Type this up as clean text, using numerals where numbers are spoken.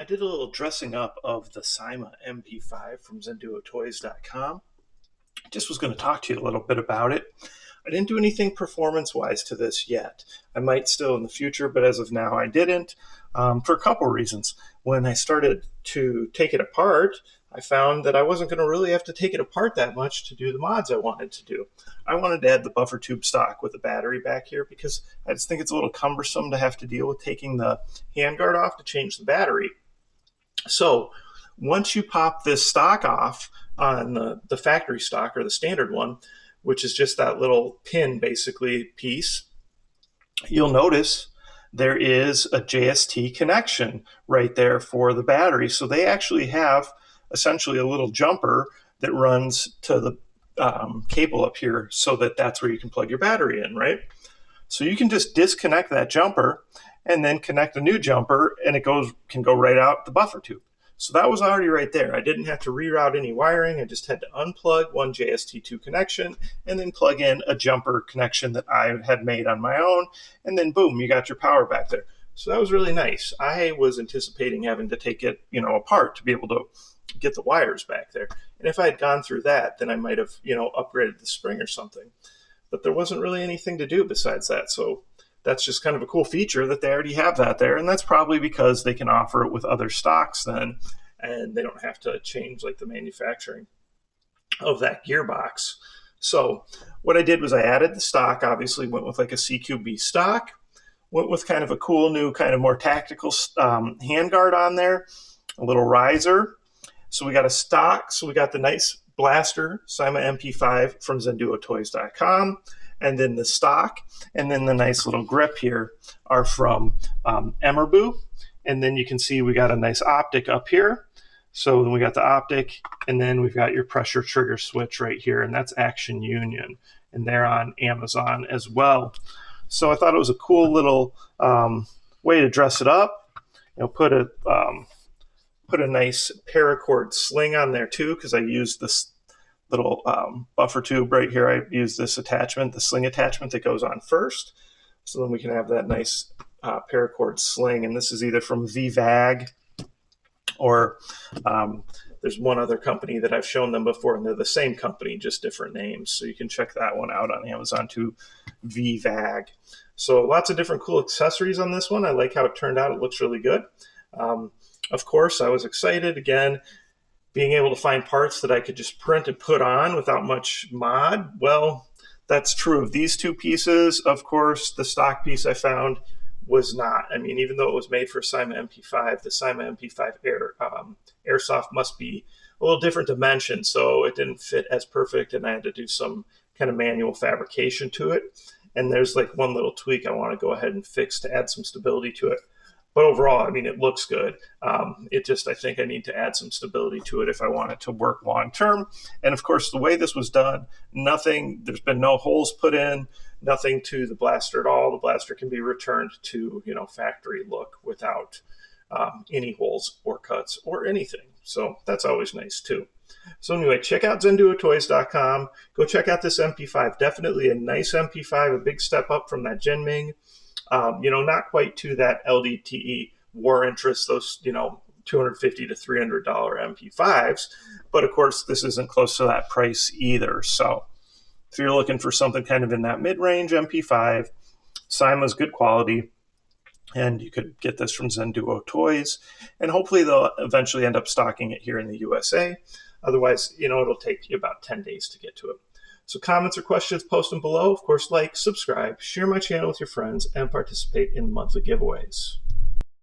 I did a little dressing up of the CYMA MP5 from ZHENDUOTOYS.com. Just was going to talk to you a little bit about it. I didn't do anything performance-wise to this yet. I might still in the future, but as of now I didn't, for a couple reasons. When I started to take it apart, I found that I wasn't going to really have to take it apart that much to do the mods I wanted to do. I wanted to add the buffer tube stock with the battery back here because I just think it's a little cumbersome to have to deal with taking the handguard off to change the battery. So once you pop this stock off on the factory stock or the standard one, which is just that little pin basically piece, you'll notice there is a JST connection right there for the battery. So they actually have essentially a little jumper that runs to the cable up here so that that's where you can plug your battery in, right? So you can just disconnect that jumper and then connect a new jumper and it can go right out the buffer tube. So that was already right there. I didn't have to reroute any wiring. I just had to unplug one JST2 connection and then plug in a jumper connection that I had made on my own. And then boom, you got your power back there. So that was really nice. I was anticipating having to take it, apart to be able to get the wires back there. And if I had gone through that, then I might have, upgraded the spring or something. But there wasn't really anything to do besides that. So that's just kind of a cool feature that they already have that there. And that's probably because they can offer it with other stocks then, and they don't have to change like the manufacturing of that gearbox. So what I did was I added the stock, obviously went with like a CQB stock, went with kind of a cool new kind of more tactical handguard on there, a little riser. So we got a stock, so we got the nice blaster CYMA MP5 from ZHENDUOTOYS.com. And then the stock, and then the nice little grip here are from EMERBU. And then you can see we got a nice optic up here. So then we got the optic, and then we've got your pressure trigger switch right here, and that's Action Union. And they're on Amazon as well. So I thought it was a cool little way to dress it up. Put a nice paracord sling on there too, because I used this little buffer tube right here. I use this attachment, the sling attachment that goes on first. So then we can have that nice paracord sling. And this is either from VVAG or there's one other company that I've shown them before, and they're the same company, just different names. So you can check that one out on Amazon too, VVAG. So lots of different cool accessories on this one. I like how it turned out. It looks really good. Of course, I was excited again, being able to find parts that I could just print and put on without much mod. Well, that's true of these two pieces. Of course, the stock piece I found was not. I mean, even though it was made for CYMA MP5, the CYMA MP5 airsoft must be a little different dimension, so it didn't fit as perfect, and I had to do some kind of manual fabrication to it. And there's like one little tweak I want to go ahead and fix to add some stability to it. But overall, I mean, it looks good. I think I need to add some stability to it if I want it to work long term. And of course, the way this was done, there's been no holes put in, nothing to the blaster at all. The blaster can be returned to, factory look without any holes or cuts or anything. So that's always nice too. So anyway, check out ZHENDUOTOYS.com. Go check out this MP5. Definitely a nice MP5, a big step up from that Genming. Not quite to that LDTE war interest, those, $250 to $300 MP5s. But of course, this isn't close to that price either. So if you're looking for something kind of in that mid-range MP5, CYMA's good quality. And you could get this from ZHENDUOTOYS. And hopefully they'll eventually end up stocking it here in the USA. Otherwise, it'll take you about 10 days to get to it. So comments or questions, post them below. Of course, like, subscribe, share my channel with your friends, and participate in monthly giveaways.